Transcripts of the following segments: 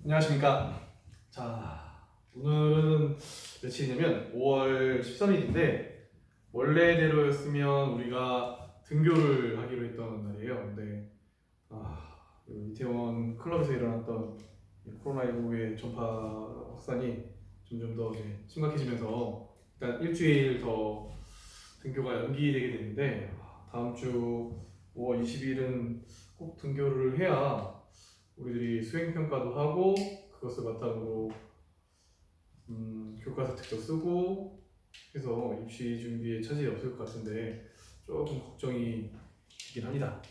안녕하십니까. 자, 오늘은 며칠이냐면 5월 13일인데 원래대로였으면 우리가 등교를 하기로 했던 날이에요. 근데 이태원 클럽에서 일어났던 코로나19의 전파 확산이 점점 더 이제 심각해지면서 일단 일주일 더 등교가 연기되게 되는데 다음 주 5월 20일은 꼭 등교를 해야 우리들이 수행평가도 하고 그것을 바탕으로 교과서 특도 쓰고 해서 입시 준비에 차질이 없을 것 같은데 조금 걱정이 되긴 합니다.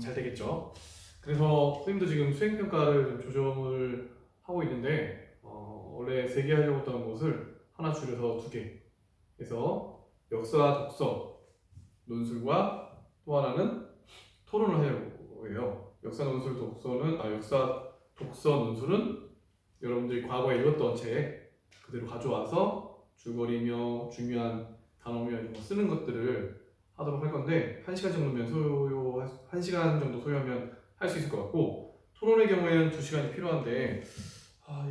잘 되겠죠. 그래서 선생님도 지금 수행평가를 좀 조정을 하고 있는데 원래 3개 하려고 했던 것을 하나 줄여서 2개 해서 역사, 독서, 논술과 또 하나는 토론을 하려고 해요. 역사, 논술, 독서는 역사, 독서, 논술은 여러분들이 과거에 읽었던 책 그대로 가져와서 줄거리며 중요한 단어며 이런 거 쓰는 것들을 하도록 할 건데 1시간 정도면 1시간 정도 소요하면 할 수 있을 것 같고 토론의 경우에는 2시간이 필요한데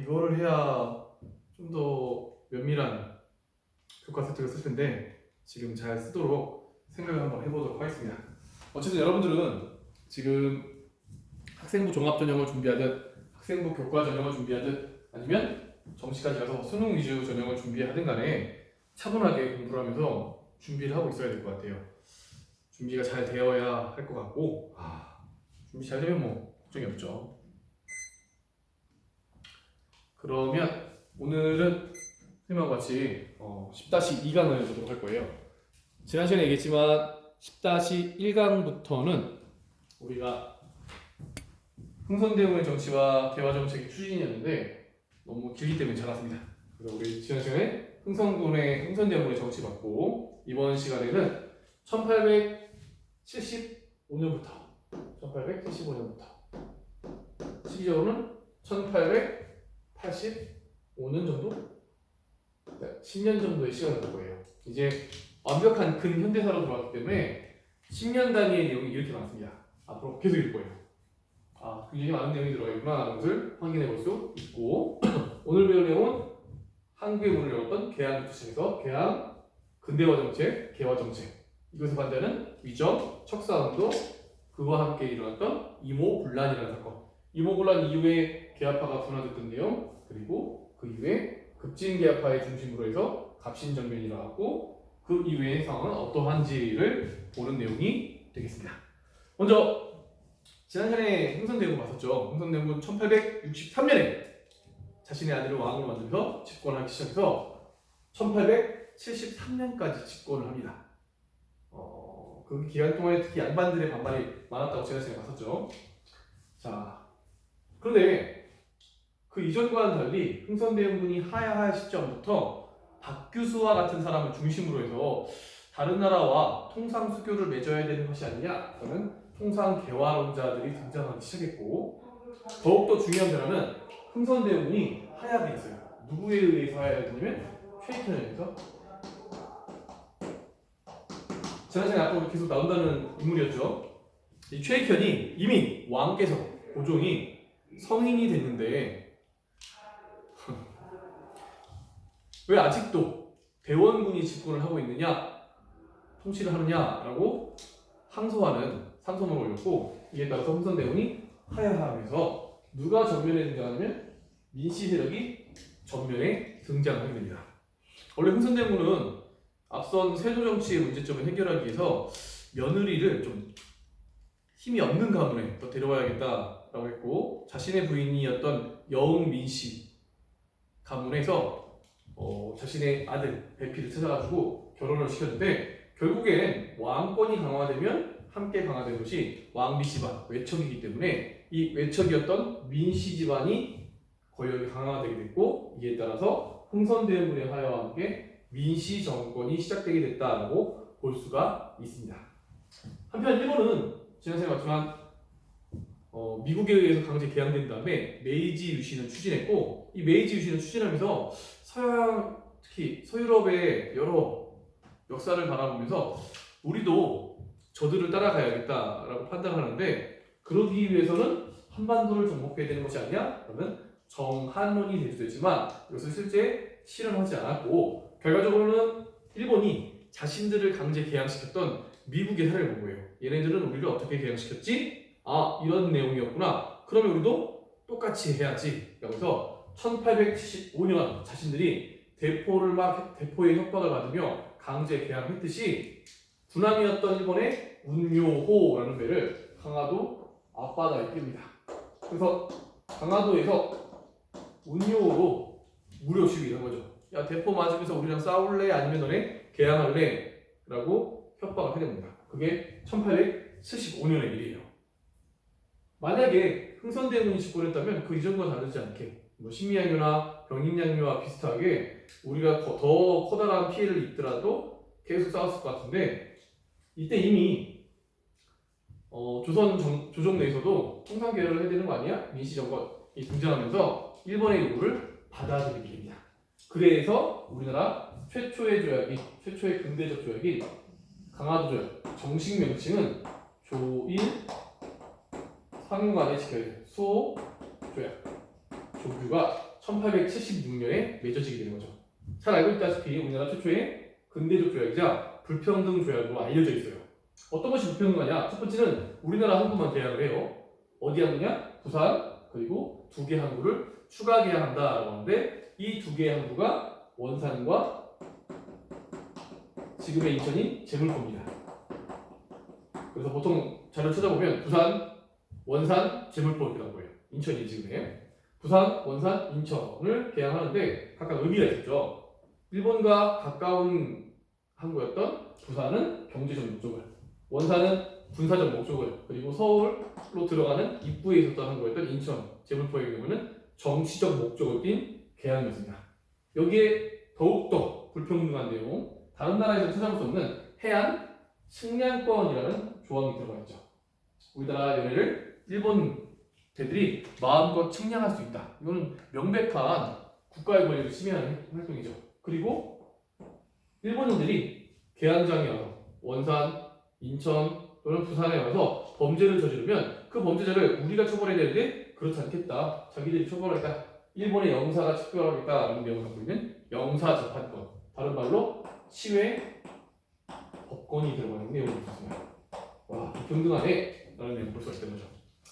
이거를 해야 좀 더 면밀한 교과 세트를 쓸 텐데 지금 잘 쓰도록 생각을 한번 해보도록 하겠습니다. 어쨌든 여러분들은 지금 학생부 종합 전형을 준비하듯 학생부 교과 전형을 준비하듯 아니면 정시까지 가서 수능 위주 전형을 준비하든 간에 차분하게 공부를 하면서 준비를 하고 있어야 될 것 같아요. 준비가 잘 되어야 할 것 같고 준비 잘 되면 뭐 걱정이 없죠. 그러면 오늘은 선생님하고 같이 10-2강을 보도록 할 거예요. 지난 시간에 얘기했지만 10-1강부터는 우리가 흥선대원의 정치와 개화정책의 추진이었는데 너무 길기 때문에 잘 왔습니다. 그래서 우리 지난 시간에 흥선대원의 정치 받고 이번 시간에는 1875년부터 시기적으로는 1885년 정도? 10년 정도의 시간을 볼 거예요. 이제 완벽한 근현대사로 돌아왔기 때문에 10년 단위의 내용이 이렇게 많습니다. 앞으로 계속 읽을 거예요. 굉장히 많은 내용이 들어가 있구나 하는 것을 확인해 볼 수 있고 오늘 배울 내용은 한국의 문을 열었던 개항부터 시작해서 개항, 근대화 정책, 개화 정책 이것을 반대하는 위정, 척사운동 그와 함께 일어났던 이모군란이라는 사건 이모군란 이후에 개화파가 분화됐던 내용 그리고 그 이후에 급진개화파의 중심으로 해서 갑신정변이 일어났고 그 이후의 상황은 어떠한지를 보는 내용이 되겠습니다. 먼저 지난 시간에 흥선대원군 봤었죠. 흥선대원군 1863년에 자신의 아들을 왕으로 만들면서 집권하기 시작해서 1873년까지 집권을 합니다. 그 기간 동안에 특히 양반들의 반발이 많았다고 지난 시간에 봤었죠. 자, 그런데 그 이전과는 달리 흥선대원군이 하야할 시점부터 박규수와 같은 사람을 중심으로 해서 다른 나라와 통상 수교를 맺어야 되는 것이 아니냐 라는 통상 개화론자들이 등장하기 시작했고 더욱더 중요한 변화는 흥선대원군이 하야가 있어요. 누구에 의해서 하야가 되냐면 최익현에 의해서. 지난 시간에 앞으로 계속 나온다는 인물이었죠. 이 최익현이 이미 왕께서 고종이 성인이 됐는데 왜 아직도 대원군이 집권을 하고 있느냐 통치를 하느냐라고 항소하는 상소문을 올렸고 이에 따라서 흥선대원이 하야하면서 누가 전면에 등장하냐면 민씨 세력이 전면에 등장하게 됩니다. 원래 흥선대원군은 앞선 세조정치의 문제점을 해결하기 위해서 며느리를 좀 힘이 없는 가문에 더 데려와야겠다라고 했고 자신의 부인이었던 여웅 민씨 가문에서 자신의 아들 배피를 찾아가지고 결혼을 시켰는데 결국엔 왕권이 강화되면 함께 강화된 것이 왕비 집안 외척이기 때문에 이 외척이었던 민씨 집안이 권력이 강화되게 됐고 이에 따라서 흥선대원군의 하야와 함께 민씨 정권이 시작되게 됐다라고 볼 수가 있습니다. 한편 일본은 지난 시간에 봤지만 미국에 의해서 강제 개항된 다음에 메이지 유신을 추진했고 이 메이지 유신을 추진하면서 서양 특히 서유럽의 여러 역사를 바라보면서 우리도 저들을 따라가야겠다라고 판단하는데 그러기 위해서는 한반도를 정복해야 되는 것이 아니냐? 그러면 정한론이 대두됐지만 이것을 실제 실현하지 않았고 결과적으로는 일본이 자신들을 강제 개항시켰던 미국의 사례를 본 거예요. 얘네들은 우리를 어떻게 개항시켰지? 아 이런 내용이었구나. 그러면 우리도 똑같이 해야지. 그래서 1875년 자신들이 대포의 협박을 받으며 강제 개항했듯이 군함이었던 일본의 운요호라는 배를 강화도 앞바다에 띄웁니다. 그래서 강화도에서 운요호로 무료 시위를 한 거죠. 야 대포 맞으면서 우리랑 싸울래? 아니면 너네 개항할래? 라고 협박을 하게 됩니다. 그게 1875년의 일이에요. 만약에 흥선대원군이 집권했다면 그 이전과 다르지 않게 뭐 식민양요나 병익양요와 비슷하게 우리가 더 커다란 피해를 입더라도 계속 싸웠을 것 같은데 이때 이미 조정 내에서도 통상개혁을 해야 되는 거 아니야? 민시정권이 등장하면서 일본의 요구를 받아들이게 됩니다. 그래서 우리나라 최초의 근대적 조약인 강화도 조약, 정식 명칭은 조일 상관에 지켜야 될 수호 조약 조규가 1876년에 맺어지게 되는 거죠. 잘 알고 있다시피 우리나라 최초의 근대적 조약이자 불평등 조약으로 알려져 있어요. 어떤 것이 불평등하냐? 첫 번째는 우리나라 항구만 개항을 해요. 어디 항구냐? 부산 그리고 2개 항구를 추가 개항한다라고 하는데 이 2개의 항구가 원산과 지금의 인천이 제물포입니다. 그래서 보통 자료 찾아보면 부산, 원산, 제물포 이렇게 나온 거예요. 인천이 지금의 부산, 원산, 인천을 개항하는데 각각 의미가 있었죠. 일본과 가까운 항구였던 부산은 경제적 목적을, 원산은 군사적 목적을, 그리고 서울로 들어가는 입구에 있었던 항구였던 인천, 제물포의 경우는 정치적 목적을 띈 개항이었습니다. 여기에 더욱더 불평등한 내용, 다른 나라에서 찾아볼 수 없는 해안 측량권이라는 조항이 들어가 있죠. 우리나라 연해를 일본 대들이 마음껏 측량할 수 있다. 이거는 명백한 국가의 권리를 침해하는 활동이죠. 그리고 일본인들이 개항장에 와서 원산, 인천 또는 부산에 와서 범죄를 저지르면 그 범죄자를 우리가 처벌해야 되는데 그렇지 않겠다. 자기들이 처벌하겠다. 일본의 영사가 처벌하겠다라는 내용을 갖고 있는 영사재판권. 다른 말로 치외 법권이 들어가는 내용이 있습니다. 와, 불평등하네 라는 내용을 볼 수가 있다는 거죠.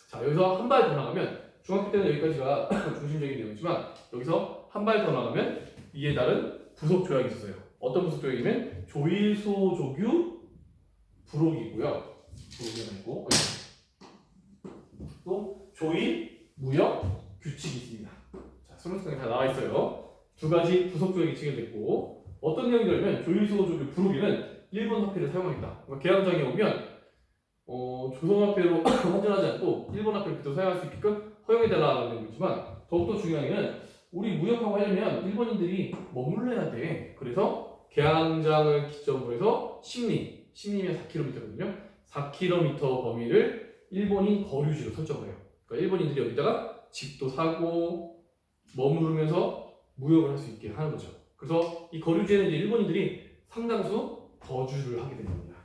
자, 여기서 한 발 더 나가면 중학교 때는 여기까지가 중심적인 내용이지만 여기서 한 발 더 나가면 이에 따른 부속 조약이 있었어요. 어떤 부속 조약이면 조일소조규 부록이고요. 부록이 아니고 또 조일 무역 규칙이 있습니다. 자, 설명서에 다 나와 있어요. 두 가지 부속 조약이 체결됐고 어떤 내용이냐면 조일소조규 부록에는 일본 화폐를 사용하겠다. 그러니까 개항장에 오면 조선 화폐로 환전하지 않고 일본 화폐를 그대로 사용할 수 있게끔 허용해달라는 내용이지만 더욱더 중요한 게는 우리 무역하고 하려면 일본인들이 머물러야 돼. 그래서 개항장을 기점으로 해서 심리면 4km거든요. 4km 범위를 일본인 거류지로 설정을 해요. 그러니까 일본인들이 여기다가 집도 사고 머무르면서 무역을 할 수 있게 하는 거죠. 그래서 이 거류지에는 이제 일본인들이 상당수 거주를 하게 되는 겁니다.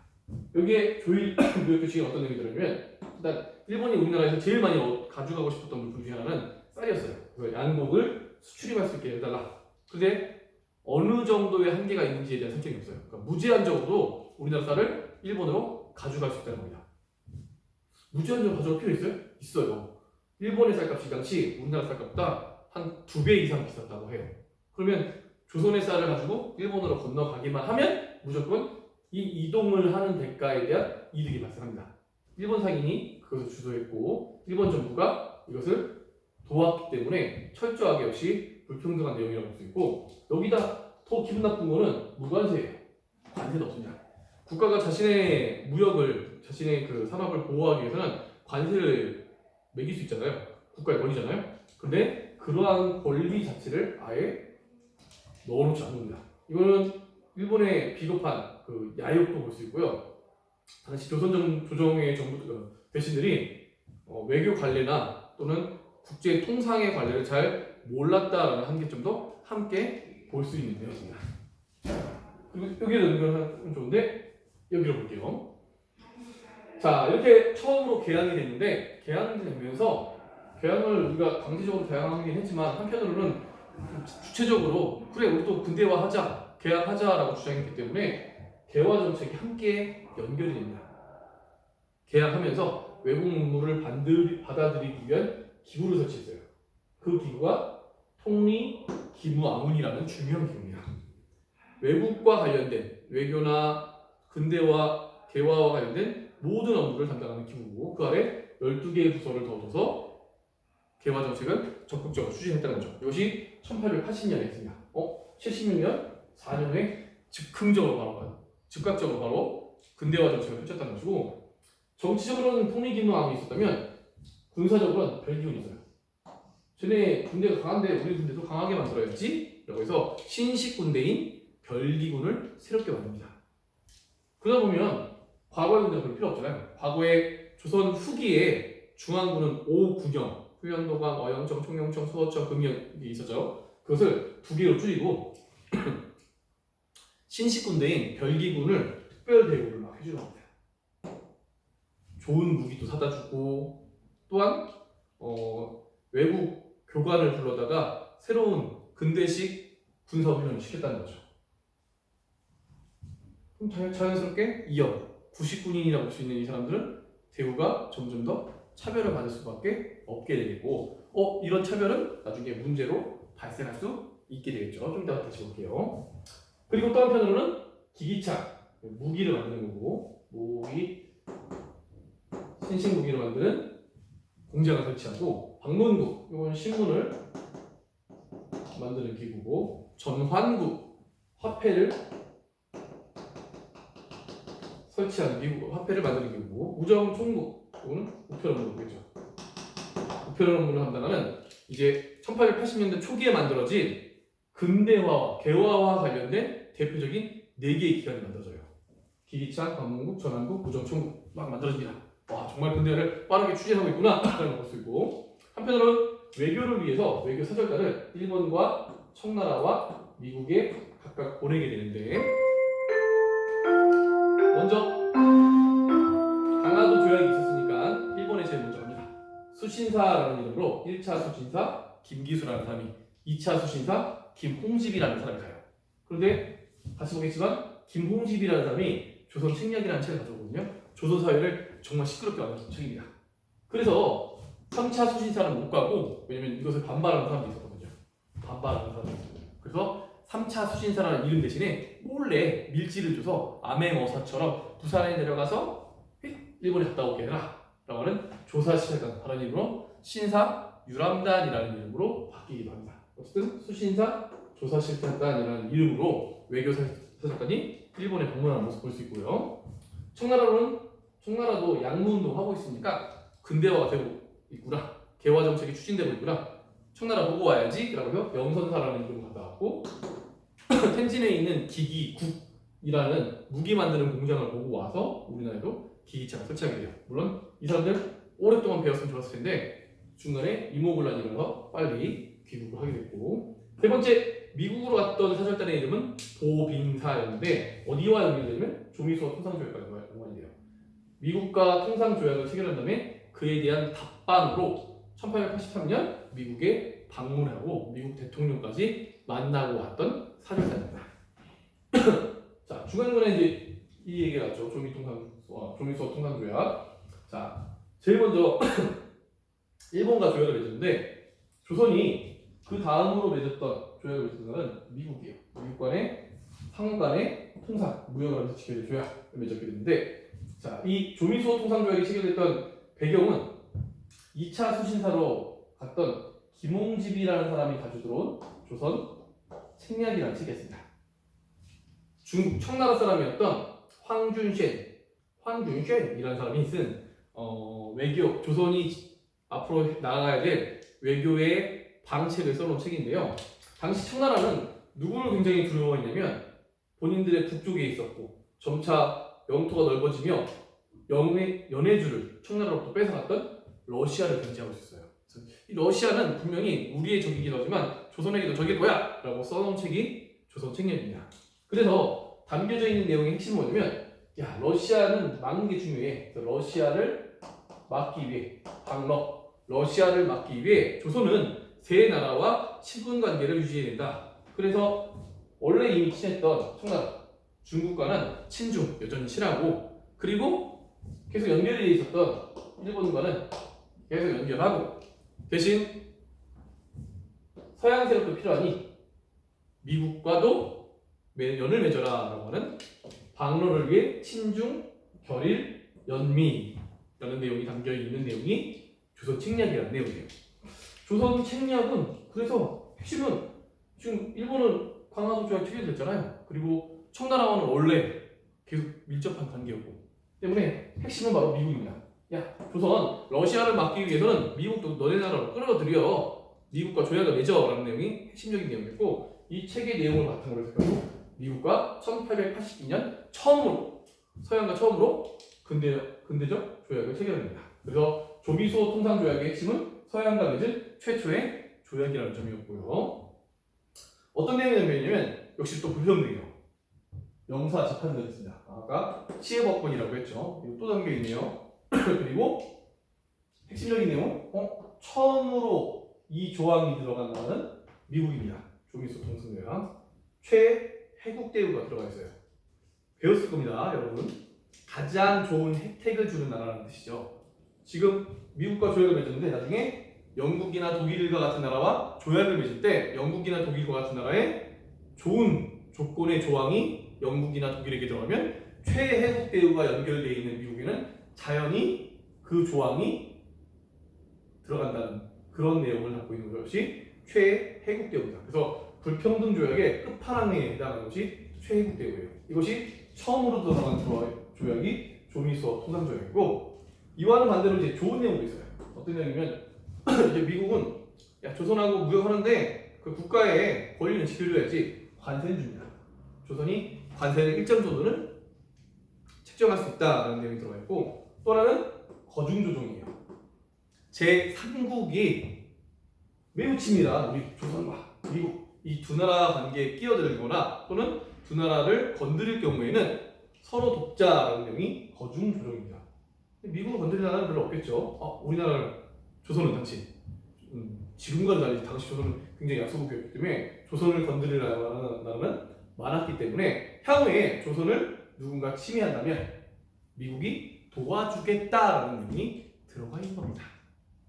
여기에 조일 무역 규칙이 어떤 내용이 들어있냐면 일단 일본이 우리나라에서 제일 많이 가져가고 싶었던 물품 중에 하나는 쌀이었어요. 그래서 양곡을 수출입할 수 있게 해달라. 근데 어느 정도의 한계가 있는지에 대한 설정이 없어요. 그러니까 무제한적으로 우리나라 쌀을 일본으로 가져갈 수 있다는 겁니다. 무제한적으로 가져갈 필요 있어요? 있어요. 일본의 쌀값이 당시 우리나라 쌀값보다 한 2배 이상 비쌌다고 해요. 그러면 조선의 쌀을 가지고 일본으로 건너가기만 하면 무조건 이 이동을 하는 대가에 대한 이득이 발생합니다. 일본 상인이 그것을 주도했고 일본 정부가 이것을 도왔기 때문에 철저하게 역시 불평등한 내용이라고 볼 수 있고 여기다 더 기분 나쁜 거는 무관세예요. 관세도 없습니다. 국가가 자신의 무역을 자신의 그 산업을 보호하기 위해서는 관세를 매길 수 있잖아요. 국가의 권리잖아요. 그런데 그러한 권리 자체를 아예 넣어놓지 않습니다. 이거는 일본의 비겁한 그 야욕도 볼 수 있고요. 당시 조정의 정부 대신들이 외교 관례나 또는 국제 통상의 관례를 잘 몰랐다라는 한계점도 함께 볼 수 있는 내용입니다. 그리고 여기를 연결하면 좋은데 여기로 볼게요. 자, 이렇게 처음으로 개항이 됐는데 개항이 되면서 개항을 우리가 강제적으로 개항하긴 했지만 한편으로는 주체적으로 그래 우리 또 근대화하자, 개항하자라고 주장했기 때문에 개화 정책이 함께 연결이 됩니다. 개항하면서 외국 문물을 받아들이기 위한 기구를 설치했어요. 그 기구가 통리기무아문이라는 중요한 기구입니다. 외국과 관련된 외교나 근대화, 개화와 관련된 모든 업무를 담당하는 기구고 그 아래 12개의 부서를 더 둬서 개화 정책을 적극적으로 추진했다는 거죠. 이것이 1880년에 했습니다. 76년 4년 후에 즉각적으로 바로 근대화 정책을 펼쳤다는 것이고 정치적으로는 통리기무아문이 있었다면 군사적으로는 별기운이 있어요. 쟤네 군대가 강한데 우리 군대도 강하게 만들어야지 라고 해서 신식 군대인 별기군을 새롭게 만듭니다. 그러다 보면 과거의 군대가 별로 필요 없잖아요. 과거에 조선 후기에 중앙군은 5군영, 후현도강, 어영청, 총영청, 수호청, 금영이 있었죠. 그것을 2개로 줄이고 신식 군대인 별기군을 특별 대우를 막 해주는 겁니다. 좋은 무기도 사다 주고 또한 외국 교관을 불러다가 새로운 근대식 군사훈련을 시켰다는 거죠. 그럼 자연스럽게 이영, 구식군인이라고 볼 수 있는 이 사람들은 대우가 점점 더 차별을 받을 수밖에 없게 되겠고 이런 차별은 나중에 문제로 발생할 수 있게 되겠죠. 좀 이따가 다시 볼게요. 그리고 또 한편으로는 기기창, 무기를 만드는 거고 신식 무기를 만드는 공장을 설치하고 방문국, 이건 신문을 만드는 기구고 전환국, 화폐를 설치하는 기구, 화폐를 만드는 기구고 우정총국, 이거는 우표론 업무겠죠. 우표론 업무를 담당하는 이제 1880년대 초기에 만들어진 근대화와 개화와 관련된 대표적인 4개의 기관이 만들어져요. 기기창, 방문국, 전환국, 우정총국 막 만들어집니다. 와 정말 근대화를 빠르게 추진하고 있구나 라는 걸 볼 수 있고 한편으로는 외교를 위해서 외교 사절단을 일본과 청나라와 미국에 각각 보내게 되는데 먼저 강화도 조약이 있었으니까 일본에 제일 먼저 갑니다. 수신사라는 이름으로 1차 수신사 김기수라는 사람이 2차 수신사 김홍집이라는 사람이 가요. 그런데 다시 보겠지만 김홍집이라는 사람이 조선 책략이라는 책을 가져오거든요. 조선 사회를 정말 시끄럽게 만든 책입니다. 그래서 3차 수신사는 못 가고 왜냐면 이것을 반발하는 사람도 있었거든요. 반발하는 사람도 있었거든요. 그래서 3차 수신사라는 이름 대신에 몰래 밀지를 줘서 암행어사처럼 부산에 내려가서 일본에 갔다 오게 해라 라고 하는 조사시설단 다른 이름으로 신사 유람단이라는 이름으로 바뀌기도 합니다. 어쨌든 수신사 조사실탄단이라는 이름으로 외교사절단이 일본에 방문하는 모습 볼 수 있고요. 청나라도 양무운동 하고 있으니까 근대화가 되고 있구나, 개화 정책이 추진되고 있구나, 청나라 보고 와야지 라고 해서 영선사라는 이름을 갖다 왔고 텐진에 있는 기기국이라는 무기 만드는 공장을 보고 와서 우리나라에도 기기차가 설치하게 돼요. 물론 이 사람들 오랫동안 배웠으면 좋았을 텐데 중간에 이모군란이 일어나서 빨리 귀국을 하게 됐고 세 번째 미국으로 갔던 사절단의 이름은 보빙사였는데 어디와 연결되냐면 조미수와 통상조약과 연관이 돼요. 미국과 통상조약을 체결한 다음에 그에 대한 답방으로 1883년 미국에 방문하고 미국 대통령까지 만나고 왔던 사절단입니다. 자, 중간중간에 이제 이 얘기가 나왔죠. 조미수와 통상조약. 자, 제일 먼저 일본과 조약을 맺었는데 조선이 그 다음으로 맺었던 조약을 맺었던 것은 미국이에요. 미국 간의 상호 간의 통상, 무역을 하면서 지켜질 조약을 맺었게 됐는데 자, 이 조미수호 통상조약이 체결됐던 배경은 2차 수신사로 갔던 김홍집이라는 사람이 가지고 들어온 조선 책략이라는 책이었습니다. 중국 청나라 사람이었던 황준쉔이라는 사람이 쓴 외교, 조선이 앞으로 나아가야 될 외교의 방책을 써놓은 책인데요. 당시 청나라는 누구를 굉장히 두려워했냐면 본인들의 북쪽에 있었고 점차 영토가 넓어지며 연해주를 청나라로부터 뺏어갔던 러시아를 견제하고 있었어요. 이 러시아는 분명히 우리의 적이기도 하지만 조선에게도 적이 뭐야? 라고 써놓은 책이 조선 책략입니다. 그래서 담겨져 있는 내용의 핵심은 뭐냐면 러시아는 막는 게 중요해. 그래서 러시아를 막기 위해 방러, 러시아를 막기 위해 조선은 세 나라와 친분 관계를 유지해야 된다. 그래서 원래 이미 친했던 청나라, 중국과는 친중 여전히 친하고, 그리고 계속 연결이 돼 있었던 일본과는 계속 연결하고, 대신 서양 세력도 필요하니 미국과도 연을 맺어라라고 하는 방로를 위해 친중, 결일, 연미라는 내용이 담겨 있는 내용이 조선 책략이라는 내용이에요. 조선 책략은 그래서 핵심은 지금 일본은 강화도 조약 체결됐잖아요. 그리고 청나라와는 원래 계속 밀접한 관계였고 때문에 핵심은 바로 미국입니다. 야, 조선 러시아를 막기 위해서는 미국도 너네 나라로 끌어들여 미국과 조약을 맺어라는 내용이 핵심적인 내용이었고, 이 책의 내용을 바탕으로 해서 결국 미국과 1882년 처음으로 서양과 처음으로 근대적 조약을 체결합니다. 그래서 조미소 통상조약의 핵심은 서양과 맺은 최초의 조약이라는 점이었고요. 어떤 내용이냐면 역시 또 불평등이에요. 영사 재판들이 있습니다. 아까 시해법권이라고 했죠. 이거 또 담겨 있네요. 그리고 핵심적인 내용, 처음으로 이 조항이 들어간 나라는 미국입니다. 조미소 통상조약. 최혜국 대우가 들어가 있어요. 배웠을 겁니다, 여러분. 가장 좋은 혜택을 주는 나라라는 뜻이죠. 지금 미국과 조약을 맺었는데 나중에 영국이나 독일과 같은 나라와 조약을 맺을 때 영국이나 독일과 같은 나라의 좋은 조건의 조항이 영국이나 독일에게 들어가면 최혜국 대우가 연결되어 있는 미국에는 자연히 그 조항이 들어간다는 그런 내용을 갖고 있는 것이 최혜국 대우입니다. 그래서 불평등 조약의 끝판왕에 해당하는 것이 최혜국 대우예요. 이것이 처음으로 들어간 조약이 조미소 통상조약이고, 이와는 반대로 이제 좋은 내용도 있어요. 어떤 내용이면 이제 미국은 야, 조선하고 무역하는데 그 국가의 권리는 지켜줘야지 관세는 줍니다. 조선이 관세의 일정 정도는 책정할 수 있다라는 내용이 들어가 있고, 또 하나는 거중조정이에요. 제3국이 매우 친밀한 우리 조선과 미국 이 두 나라 관계에 끼어들거나 또는 두 나라를 건드릴 경우에는 서로 돕자라는 내용이 거중조정입니다. 미국을 건드릴 나라는 별로 없겠죠. 우리나라는 조선은 당시 지금과는 달리 당시 조선은 굉장히 약소국이었기 때문에 조선을 건드릴 나라는 많았기 때문에 향후에 조선을 누군가 침해한다면 미국이 도와주겠다라는 내용이 들어가 있는 겁니다.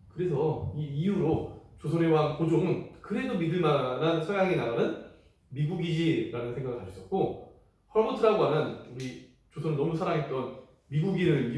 그래서 이 이유로 조선의 왕 고종은 그래도 믿을 만한 서양의 나라는 미국이지라는 생각을 가지고 있었고, 헐버트라고 하는 우리 조선을 너무 사랑했던 미국인을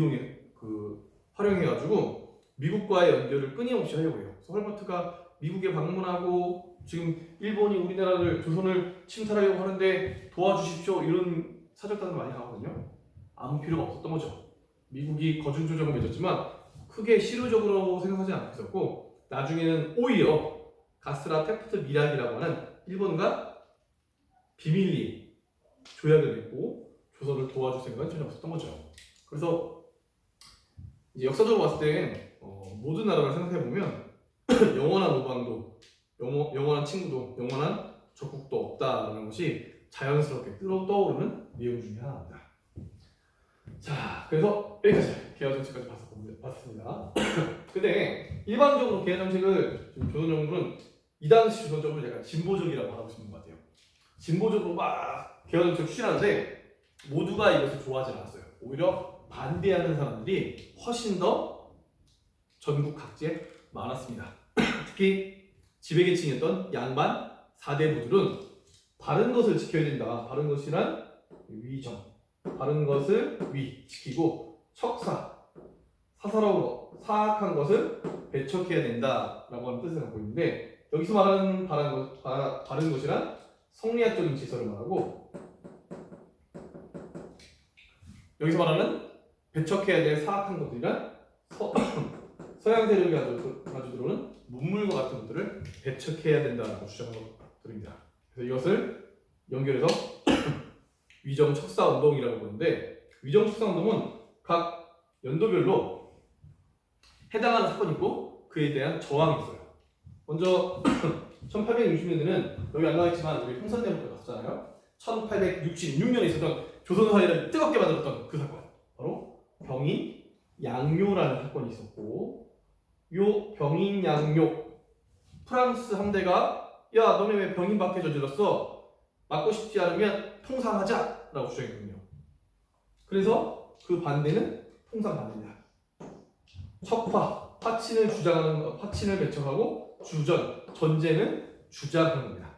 활용해가지고 미국과의 연결을 끊임없이 하려고 해요. 그래서 헐버트가 미국에 방문하고 지금 일본이 우리나라를 조선을 침탈하려고 하는데 도와주십시오 이런 사절단을 많이 하거든요. 아무 필요가 없었던 거죠. 미국이 거중조정을 맺었지만 크게 실효적으로 생각하지 않고 있었고, 나중에는 오히려 가스라 테프트 미락이라고 하는 일본과 비밀리 조약을 맺고 조선을 도와줄 생각은 전혀 없었던 거죠. 그래서 이제 역사적으로 봤을 때 모든 나라를 생각해 보면 영원한 우방도, 영원한 친구도, 영원한 적국도 없다라는 것이 자연스럽게 떠오르는 내용 중에 하나입니다. 자, 그래서 여기까지 개화 정책까지 봤습니다. 근데 일반적으로 개화 정책을 지금 조선 정부는 이 당시 조선 정부를 약간 진보적이라고 하고 있는 것 같아요. 진보적으로 막 개화 정책을 추진하는데 모두가 이것을 좋아하지 않았어요. 오히려 반대하는 사람들이 훨씬 더 전국 각지에 많았습니다. 특히 지배계층이었던 양반 4대부들은 바른 것을 지켜야 된다. 바른 것이란 위정, 바른 것을 지키고 척사, 사사로운 사악한 것을 배척해야 된다라고 하는 뜻을 갖고 있는데, 여기서 말하는 바른 것이란 성리학적인 질서를 말하고, 여기서 말하는 배척해야 될 사악한 것들이란 서양 세력이 가지고 들어오는 문물과 같은 것들을 배척해야 된다고 주장하는 것들입니다. 그래서 이것을 연결해서 위정 척사 운동이라고 부르는데, 위정 척사 운동은 각 연도별로 해당하는 사건이 있고 그에 대한 저항이 있어요. 먼저 1860년대는 여기 안 나와있지만 우리 홍선대부터 갔잖아요. 1866년에 있었던 조선 사회를 뜨겁게 만들었던 그 사건, 바로 병인 양묘라는 사건이 있었고, 요 병인 양욕 프랑스 함대가 야 너네 왜 병인밖에 저질렀어? 막고 싶지 않으면 통상하자라고 주장했거든요. 그래서 그 반대는 통상 반대입니다. 척파, 파친을 주장하는 파친을 배척하고 주전, 전제는 주장하는 겁니다.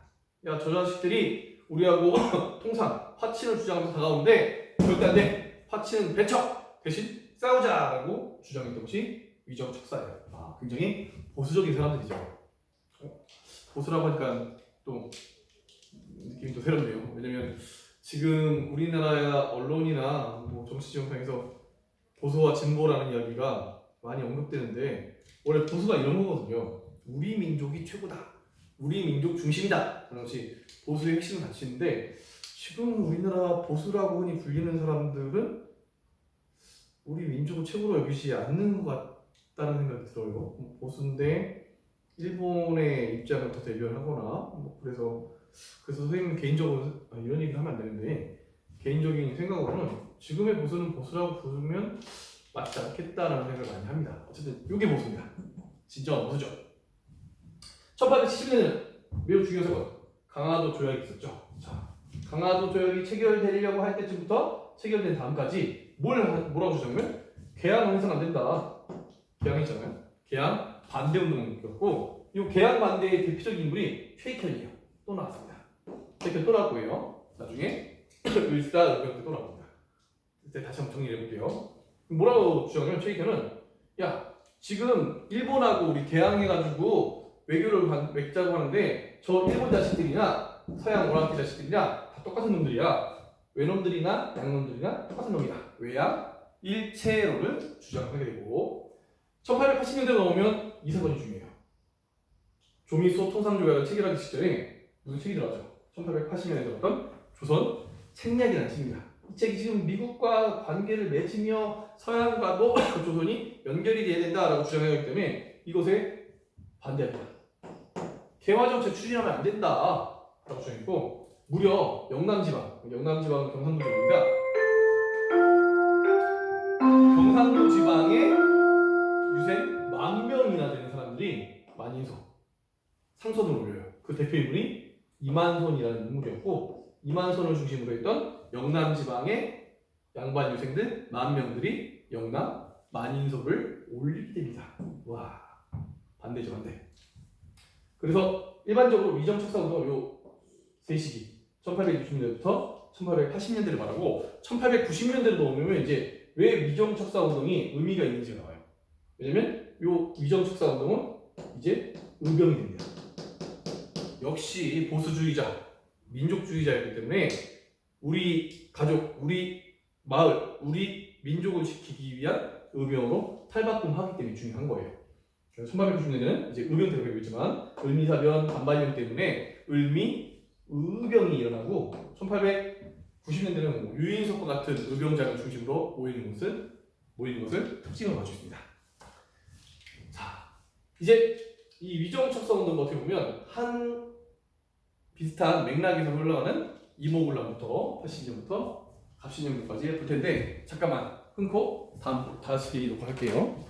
야 저 자식들이 우리하고 통상 파친을 주장하면서 다가오는데 절대 안 돼. 파친은 배척 대신 싸우자라고 주장했던 것이 위정척사예요. 굉장히 보수적인 사람들이죠. 보수라고 하니까 또 느낌이 또 새롭네요. 왜냐면 지금 우리나라 언론이나 뭐 정치 정상에서 보수와 진보라는 이야기가 많이 언급되는데 원래 보수가 이런 거거든요. 우리 민족이 최고다. 우리 민족 중심이다. 그런 것이 보수의 핵심 가치인데 지금 우리나라 보수라고 흔히 불리는 사람들은 우리 민족을 최고로 여기지 않는 것 같다는 생각이 들어요. 보수인데 일본의 입장을 더 대변하거나 뭐 그래서 선생님 개인적으로 이런 얘기를 하면 안 되는데 개인적인 생각으로는 지금의 보수는 보수라고 부르면 맞지 않겠다라는 생각을 많이 합니다. 어쨌든 이게 보수입니다. 진짜 보수죠. 1870년에는 매우 중요한 사건 강화도 조약이 있었죠. 자, 강화도 조약이 체결되려고 할 때쯤부터 체결된 다음까지 뭐라고 주장하면 개항 행사는 안 된다. 개항 있잖아요. 개항 반대 운동을 일으켰고 이 개항 반대의 대표적인 인물이 쉐이켈이에요. 또 나왔습니다. 쉐이켈 또 나왔고요. 나중에 을사의병 또 나옵니다. 이때 다시 한번 정리해 볼게요. 뭐라고 주장하면 쉐이켈은 야 지금 일본하고 우리 개항해가지고 외교를 맺자고 하는데 저 일본 자식들이나 서양 오랑캐 자식들이나 다 똑같은 놈들이야. 외놈들이나 양놈들이나 똑같은 놈이다. 왜야? 일체로를 주장하게 되고 1880년대 넘으면 이 사건이 중요해요. 조미소 통상조약을 체결하기 직전에 무슨 책이 들어가죠? 1880년에 들었던 조선 책략이라는 책입니다. 이 책이 지금 미국과 관계를 맺으며 서양과도 조선이 연결이 돼야 된다라고 주장하기 때문에 이것에 반대합니다. 개화정책 추진하면 안 된다라고 주장했고 무려 영남지방은 경상도 지방입니다. 경상도 지방에 유생 10,000명이나 되는 사람들이 만인소 상선을 올려요. 그 대표 인물이 이만손이라는 인물이었고 이만손을 중심으로 했던 영남 지방의 양반 유생들 10,000명들이 영남 만인소를 올리게 됩니다. 와 반대죠 반대. 그래서 일반적으로 위정척사운동 요 세 시기 1860년대부터 1880년대를 말하고 1890년대로 넘으면 이제 왜 위정척사운동이 의미가 있는지가 나와요. 왜냐면 요 위정척사운동은 이제 의병이 됩니다. 역시 보수주의자, 민족주의자였기 때문에 우리 가족, 우리 마을, 우리 민족을 지키기 위한 의병으로 탈바꿈하기 때문에 중요한 거예요. 1890년에는 이제 의병 때문에 있지만 을미사변 반발령 때문에 의병이 일어나고 1890년대는 유인석과 같은 의병장을 중심으로 모이는 것을 특징을 갖추고 있습니다. 자, 이제 이 위정척사운동 어떻게 보면 한 비슷한 맥락에서 흘러가는 이모군란부터 80년부터 갑신년부까지 볼 텐데 잠깐만 끊고 다시 놓고 할게요.